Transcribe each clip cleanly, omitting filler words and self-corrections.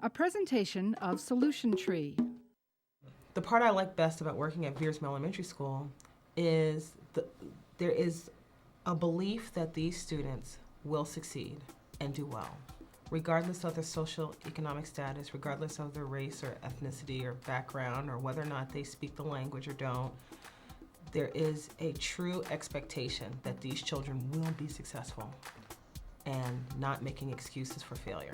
A presentation of Solution Tree. The part I like best about working at Viersma Elementary School is there is a belief that these students will succeed and do well, regardless of their social economic status, regardless of their race or ethnicity or background, or whether or not they speak the language or don't. There is a true expectation that these children will be successful and not making excuses for failure.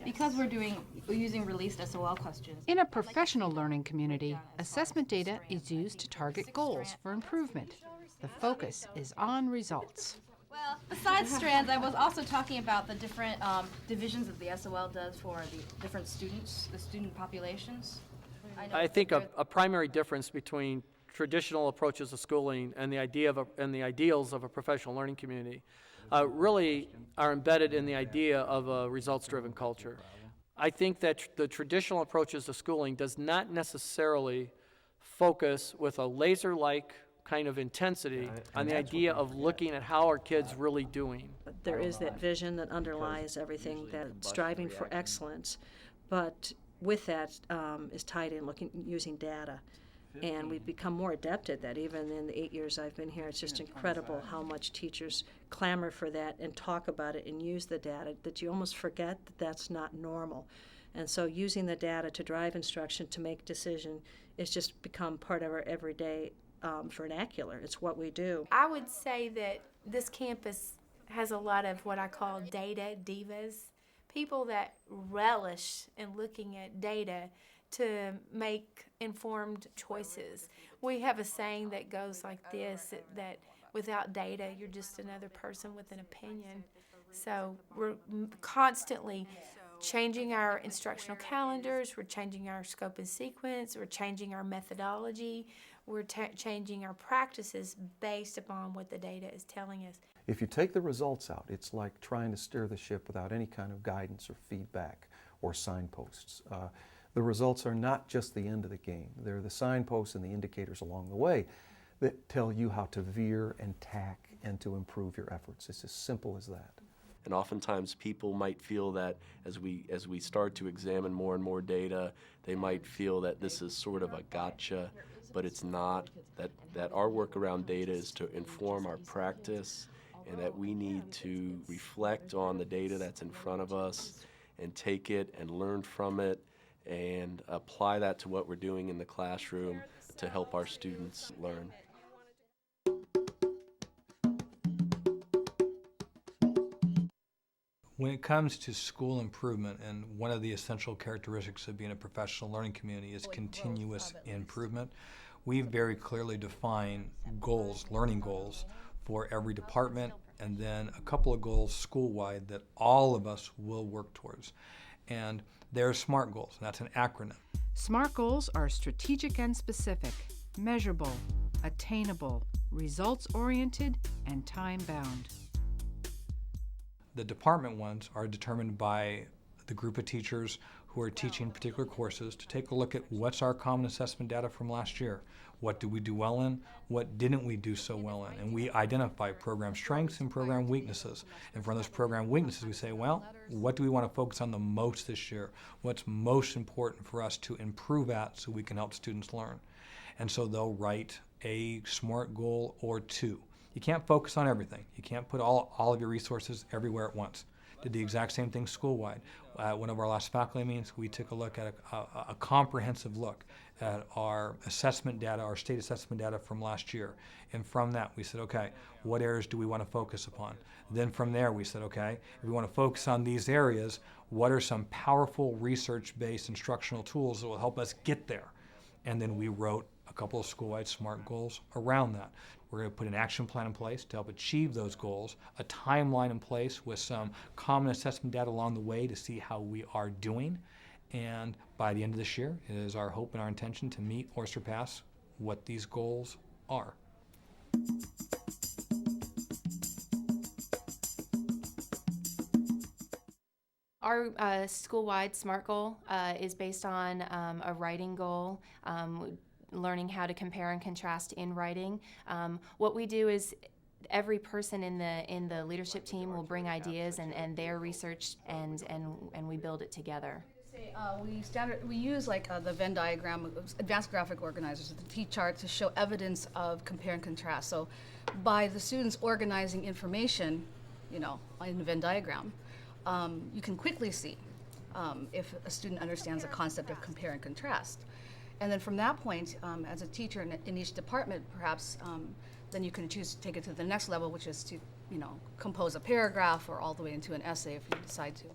Because we're using released SOL questions. In a professional learning community, assessment data is used to target goals for improvement. The focus is on results. Well, besides strands, I was also talking about the different divisions that the SOL does for the different students, the student populations. I think a primary difference between traditional approaches to schooling and the ideals of a professional learning community really are embedded in the idea of a results-driven culture. I think that the traditional approaches to schooling does not necessarily focus with a laser-like kind of intensity on the idea of looking at how are kids really doing. There is that vision that underlies everything, that striving for excellence, but with that is tied in using data. And we've become more adept at that. Even in the 8 years I've been here, it's just incredible how much teachers clamor for that and talk about it and use the data, that you almost forget that that's not normal. And so using the data to drive instruction, to make decision, it's just become part of our everyday vernacular. It's what we do. I would say that this campus has a lot of what I call data divas, people that relish in looking at data to make informed choices. We have a saying that goes like this, that without data, you're just another person with an opinion. So we're constantly changing our instructional calendars, we're changing our scope and sequence, we're changing our methodology, we're changing our practices based upon what the data is telling us. If you take the results out, it's like trying to steer the ship without any kind of guidance or feedback or signposts. The results are not just the end of the game. They're the signposts and the indicators along the way that tell you how to veer and tack and to improve your efforts. It's as simple as that. And oftentimes people might feel that as we start to examine more and more data, they might feel that this is sort of a gotcha, but it's not. That our work around data is to inform our practice, and that we need to reflect on the data that's in front of us and take it and learn from it and apply that to what we're doing in the classroom to help our students learn. When it comes to school improvement, and one of the essential characteristics of being a professional learning community is continuous improvement, we very clearly define goals, learning goals, for every department, and then a couple of goals school-wide that all of us will work towards. And they're SMART goals, and that's an acronym. SMART goals are strategic and specific, measurable, attainable, results-oriented, and time-bound. The department ones are determined by the group of teachers who are teaching particular courses to take a look at what's our common assessment data from last year. What did we do well in? What didn't we do so well in? And we identify program strengths and program weaknesses. And for those program weaknesses, we say, well, what do we want to focus on the most this year? What's most important for us to improve at so we can help students learn? And so they'll write a SMART goal or two. You can't focus on everything. You can't put all of your resources everywhere at once. Did the exact same thing school-wide. At one of our last faculty meetings, we took a look at a comprehensive look at our assessment data, our state assessment data from last year. And from that, we said, okay, what areas do we want to focus upon? Then from there, we said, okay, if we want to focus on these areas, what are some powerful research-based instructional tools that will help us get there? And then we wrote a couple of school-wide SMART goals around that. We're going to put an action plan in place to help achieve those goals, a timeline in place with some common assessment data along the way to see how we are doing. And by the end of this year, it is our hope and our intention to meet or surpass what these goals are. Our school-wide SMART goal is based on a writing goal, learning how to compare and contrast in writing. What we do is every person in the leadership team will bring ideas and their research, and we build it together. We use the Venn diagram, advanced graphic organizers, the T-chart to show evidence of compare and contrast. So by the students organizing information, in the Venn diagram, you can quickly see if a student understands the concept of compare and contrast. And then from that point, as a teacher in each department, perhaps, then you can choose to take it to the next level, which is to, compose a paragraph or all the way into an essay if you decide to.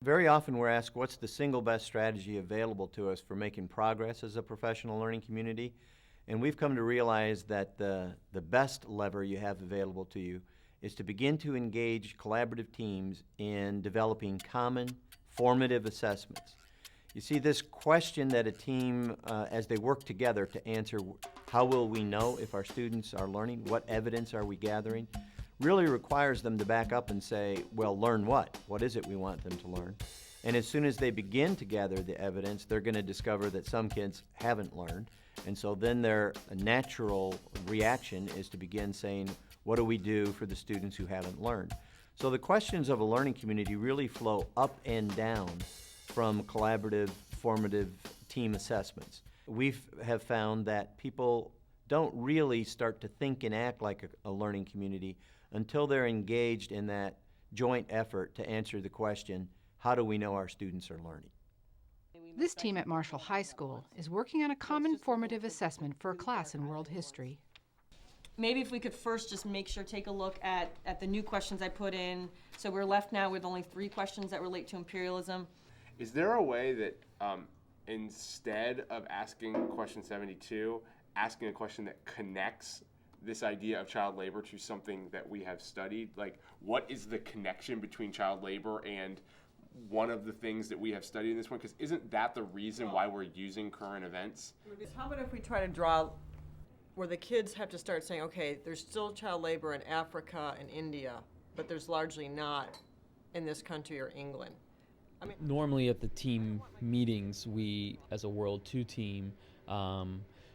Very often we're asked, what's the single best strategy available to us for making progress as a professional learning community? And we've come to realize that the best lever you have available to you is to begin to engage collaborative teams in developing common formative assessments. You see, this question that a team, as they work together to answer how will we know if our students are learning, what evidence are we gathering, really requires them to back up and say, well, learn what? What is it we want them to learn? And as soon as they begin to gather the evidence, they're going to discover that some kids haven't learned. And so then their natural reaction is to begin saying, what do we do for the students who haven't learned? So the questions of a learning community really flow up and down from collaborative, formative team assessments. We have found that people don't really start to think and act like a learning community until they're engaged in that joint effort to answer the question, how do we know our students are learning? This team at Marshall High School is working on a common formative assessment for a class in world history. Maybe if we could first just take a look at the new questions I put in. So we're left now with only 3 questions that relate to imperialism. Is there a way that instead of asking question 72, asking a question that connects this idea of child labor to something that we have studied? Like, what is the connection between child labor and one of the things that we have studied in this one? Because isn't that the reason why we're using current events? How about if we try to draw where the kids have to start saying, okay, there's still child labor in Africa and India, but there's largely not in this country or England. Normally at the team meetings, we, as a World 2 team,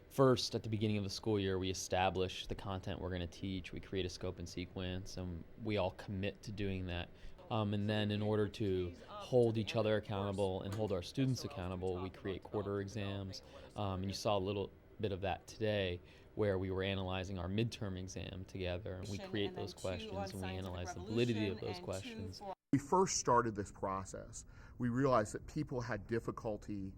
first, at the beginning of the school year, we establish the content we're going to teach. We create a scope and sequence, and we all commit to doing that. And then in order to hold each other accountable and hold our students accountable, we create quarter exams. And you saw a little bit of that today, where we were analyzing our midterm exam together, and we create those questions, and we analyze the validity of those questions. We first started this process, we realized that people had difficulty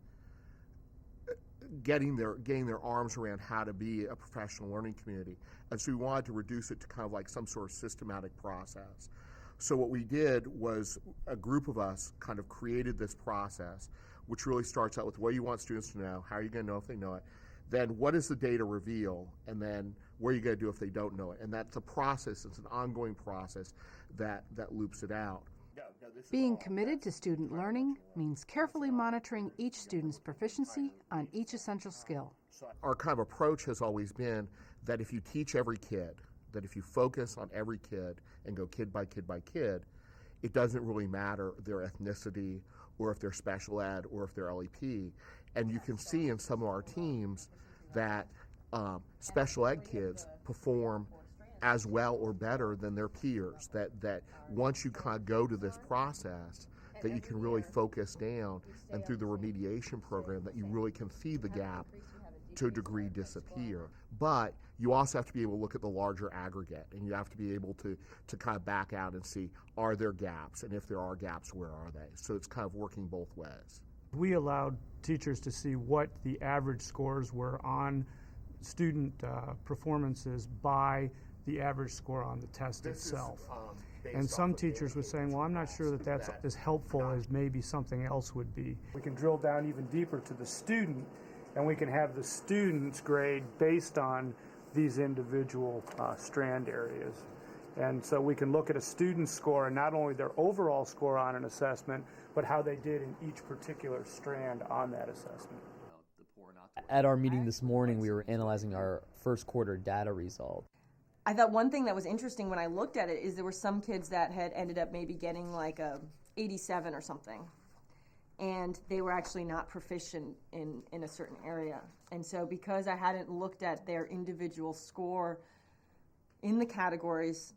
getting their arms around how to be a professional learning community. And so we wanted to reduce it to kind of like some sort of systematic process. So what we did was a group of us kind of created this process, which really starts out with what you want students to know, how are you going to know if they know it, then what does the data reveal, and then what are you going to do if they don't know it. And that's a process, it's an ongoing process that loops it out. Being committed to student learning means carefully monitoring each student's proficiency on each essential skill. Our kind of approach has always been that if you teach every kid, that if you focus on every kid and go kid by kid by kid, it doesn't really matter their ethnicity or if they're special ed or if they're LEP. And you can see in some of our teams that special ed kids perform as well or better than their peers, that once you kind of go to this process, that you can really focus down, and through the remediation program, that you really can see the gap to a degree disappear. But you also have to be able to look at the larger aggregate, and you have to be able to kind of back out and see, are there gaps, and if there are gaps, where are they? So it's kind of working both ways. We allowed teachers to see what the average scores were on student performances by the average score on the test itself. And some teachers were saying, well, I'm not sure that that's as helpful as maybe something else would be. We can drill down even deeper to the student, and we can have the student's grade based on these individual strand areas. And so we can look at a student's score, and not only their overall score on an assessment, but how they did in each particular strand on that assessment. At our meeting this morning, we were analyzing our first quarter data result. I thought one thing that was interesting when I looked at it is there were some kids that had ended up maybe getting like a 87 or something. And they were actually not proficient in a certain area. And so because I hadn't looked at their individual score in the categories,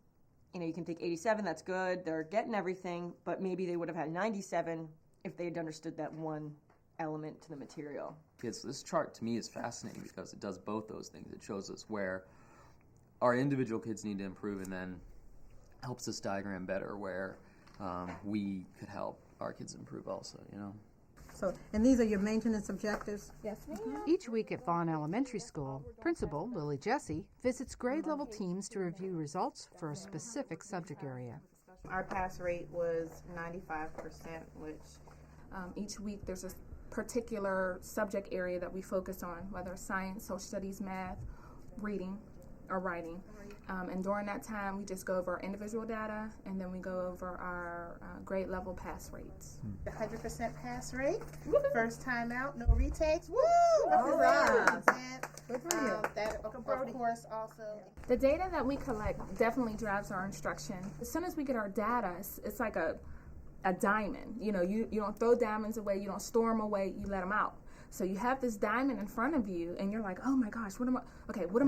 you know, you can think 87, that's good, they're getting everything, but maybe they would have had 97 if they had understood that one element to the material. This chart to me is fascinating because it does both those things. It shows us where our individual kids need to improve and then helps us diagram better where we could help our kids improve also, you know. So, and these are your maintenance objectives? Yes, ma'am. Each week at Vaughn Elementary School, Principal Lily Jesse visits grade level teams to review results for a specific subject area. Our pass rate was 95%, which each week there's a particular subject area that we focus on, whether it's science, social studies, math, reading, or writing. And during that time, we just go over our individual data, and then we go over our grade level pass rates. 100% pass rate. First time out, no retakes. Woo! All right. Good for you. That, of course, also. The data that we collect definitely drives our instruction. As soon as we get our data, it's like a diamond. You know, you don't throw diamonds away, you don't store them away, you let them out. So you have this diamond in front of you, and you're like, oh my gosh, what am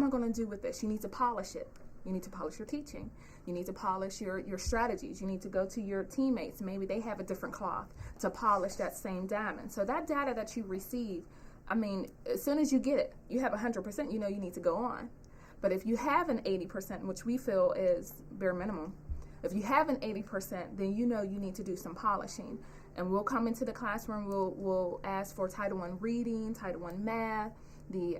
I going to do with this? You need to polish it. You need to polish your teaching. You need to polish your strategies. You need to go to your teammates. Maybe they have a different cloth to polish that same diamond. So that data that you receive, I mean, as soon as you get it, you have 100%, you know you need to go on. But if you have an 80%, which we feel is bare minimum, if you have an 80%, then you know you need to do some polishing. And we'll come into the classroom, we'll ask for Title I reading, Title I math, the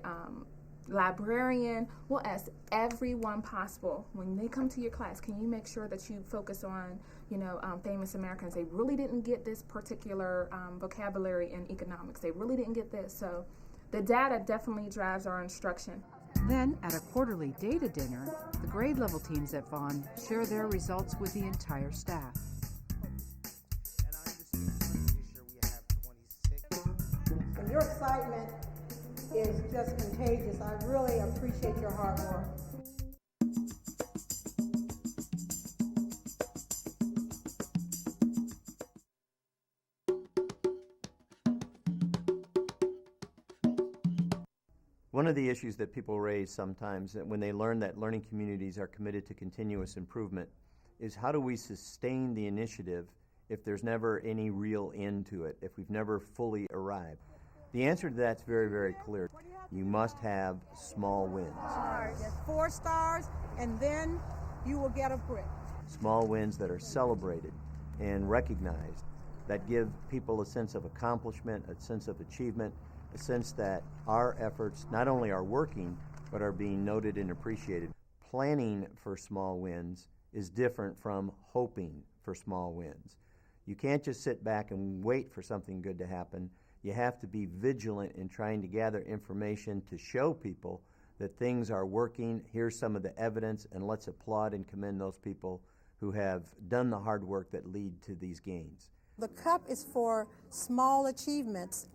librarian. We'll ask everyone possible, when they come to your class, can you make sure that you focus on, you know, famous Americans? They really didn't get this particular vocabulary in economics. They really didn't get this. So the data definitely drives our instruction. Then, at a quarterly data dinner, the grade level teams at Vaughn share their results with the entire staff. And your excitement is just contagious. I really appreciate your hard work. One of the issues that people raise sometimes when they learn that learning communities are committed to continuous improvement is how do we sustain the initiative if there's never any real end to it, if we've never fully arrived? The answer to that's very, very clear. You must have small wins. 4 stars, and then you will get a brick. Small wins that are celebrated and recognized, that give people a sense of accomplishment, a sense of achievement, a sense that our efforts not only are working, but are being noted and appreciated. Planning for small wins is different from hoping for small wins. You can't just sit back and wait for something good to happen. You have to be vigilant in trying to gather information to show people that things are working. Here's some of the evidence, and let's applaud and commend those people who have done the hard work that lead to these gains. The cup is for small achievements,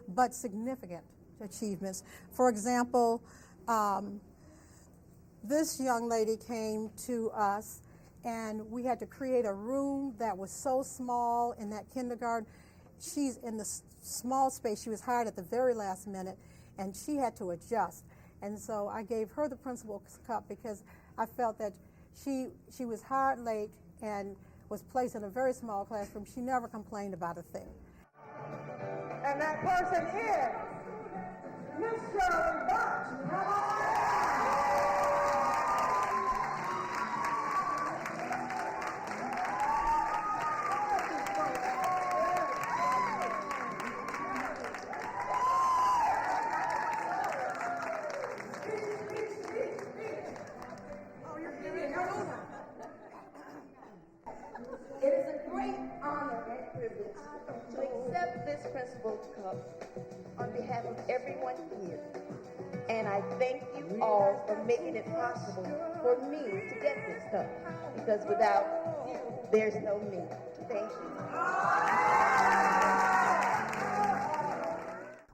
but significant achievements. For example, this young lady came to us, and we had to create a room that was so small in that kindergarten. She's in the small space. She was hired at the very last minute, and she had to adjust. And so I gave her the principal's cup because I felt that she was hired late and was placed in a very small classroom. She never complained about a thing. And that person is Miss Shirley Burch. It is a great honor and privilege to accept this principal's cup on behalf of everyone here. And I thank you all for making it possible for me to get this cup, because without you, there's no me. Thank you.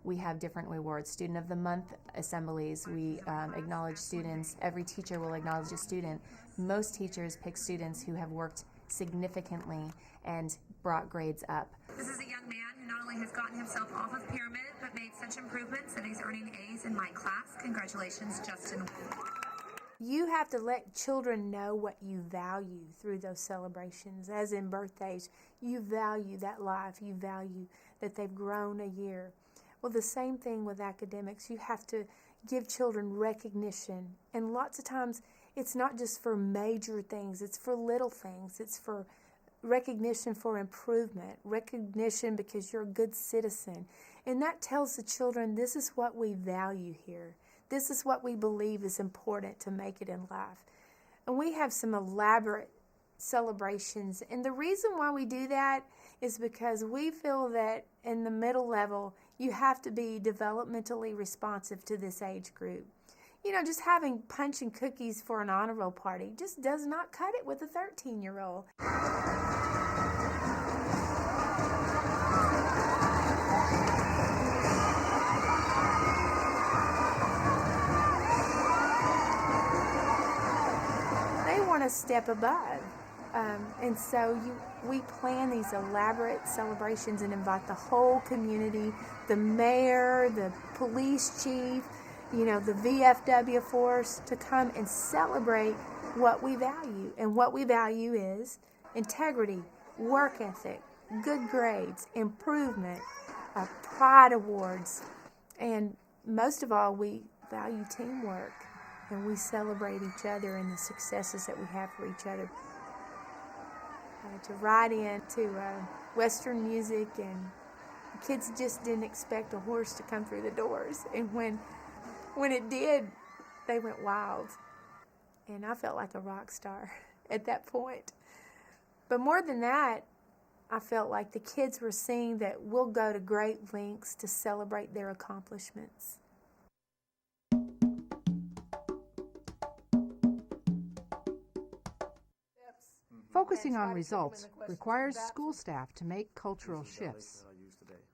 we have different rewards. Student of the Month assemblies, we acknowledge students. Every teacher will acknowledge a student. Most teachers pick students who have worked significantly and brought grades up. This is a young man who not only has gotten himself off of pyramid, but made such improvements that he's earning A's in my class. Congratulations, Justin. You have to let children know what you value through those celebrations. As in birthdays, you value that life. You value that they've grown a year. Well, the same thing with academics. You have to give children recognition. And lots of times, it's not just for major things. It's for little things. It's for recognition for improvement, recognition because you're a good citizen. And that tells the children, this is what we value here. This is what we believe is important to make it in life. And we have some elaborate celebrations. And the reason why we do that is because we feel that in the middle level, you have to be developmentally responsive to this age group. You know, just having punch and cookies for an honor roll party just does not cut it with a 13-year-old. They want to step above. And so we plan these elaborate celebrations and invite the whole community, the mayor, the police chief, you know, the VFW force to come and celebrate what we value. And what we value is integrity, work ethic, good grades, improvement, pride awards, and most of all, we value teamwork, and we celebrate each other and the successes that we have for each other. To ride in to Western music, and the kids just didn't expect a horse to come through the doors, and when it did, they went wild, and I felt like a rock star at that point. But more than that, I felt like the kids were seeing that we'll go to great lengths to celebrate their accomplishments. Focusing on results requires school staff to make cultural shifts.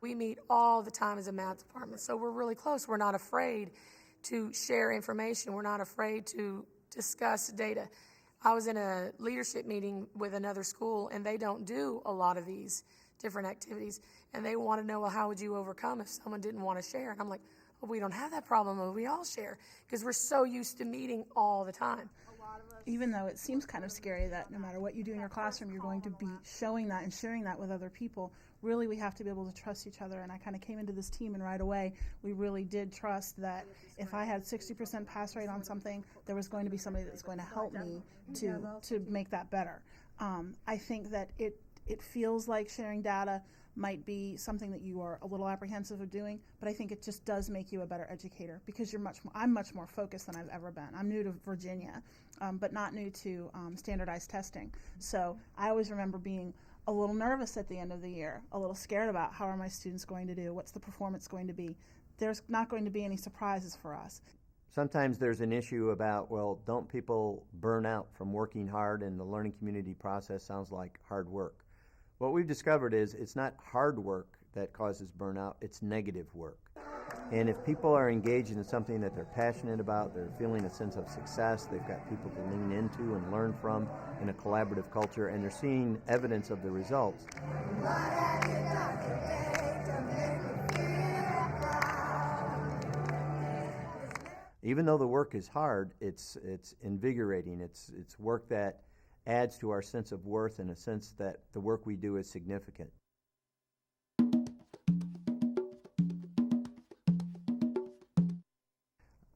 We meet all the time as a math department, so we're really close. We're not afraid to share information. We're not afraid to discuss data. I was in a leadership meeting with another school, and they don't do a lot of these different activities, and they want to know, well, how would you overcome if someone didn't want to share? And I'm like, well, we don't have that problem. We all share because we're so used to meeting all the time. Even though it seems kind of scary that no matter what you do in your classroom, you're going to be showing that and sharing that with other people, really we have to be able to trust each other. And I kind of came into this team, and right away we really did trust that if I had 60% pass rate on something, there was going to be somebody that's going to help me to make that better. I think that it feels like sharing data might be something that you are a little apprehensive of doing, but I think it just does make you a better educator because I'm much more focused than I've ever been. I'm new to Virginia, but not new to standardized testing. So I always remember being a little nervous at the end of the year, a little scared about how are my students going to do, what's the performance going to be. There's not going to be any surprises for us. Sometimes there's an issue about, well, don't people burn out from working hard, and the learning community process sounds like hard work. What we've discovered is it's not hard work that causes burnout, it's negative work. And if people are engaged in something that they're passionate about, they're feeling a sense of success, they've got people to lean into and learn from in a collaborative culture, and they're seeing evidence of the results. Even though the work is hard, it's invigorating. It's work that adds to our sense of worth and a sense that the work we do is significant.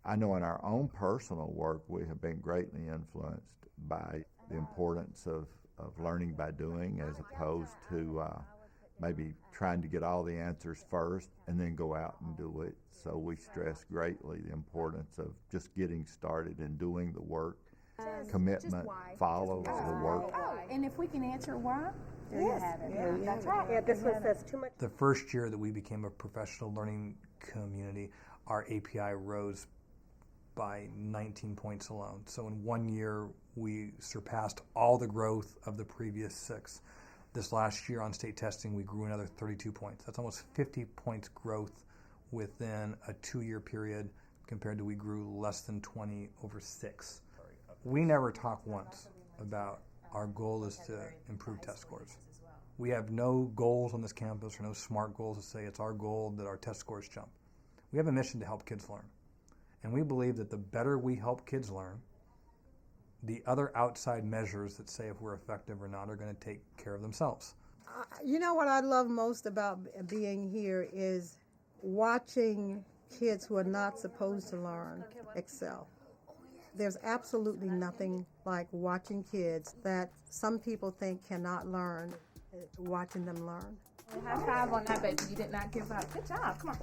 I know in our own personal work we have been greatly influenced by the importance of learning by doing as opposed to maybe trying to get all the answers first and then go out and do it. So we stress greatly the importance of just getting started and doing the work. Commitment follows the work. And if we can answer why, there you have it. That's right. Yeah, this one says too much. The first year that we became a professional learning community, our API rose by 19 points alone. So in 1 year, we surpassed all the growth of the previous 6. This last year on state testing, we grew another 32 points. That's almost 50 points growth within a 2-year period compared to we grew less than 20 over 6. We never talk once about our goal is to improve test scores. We have no goals on this campus or no SMART goals that say it's our goal that our test scores jump. We have a mission to help kids learn. And we believe that the better we help kids learn, the other outside measures that say if we're effective or not are going to take care of themselves. You know what I love most about being here is watching kids who are not supposed to learn excel. There's absolutely nothing like watching kids that some people think cannot learn, watching them learn. High five on that, baby. You did not give up. Good job. Come on.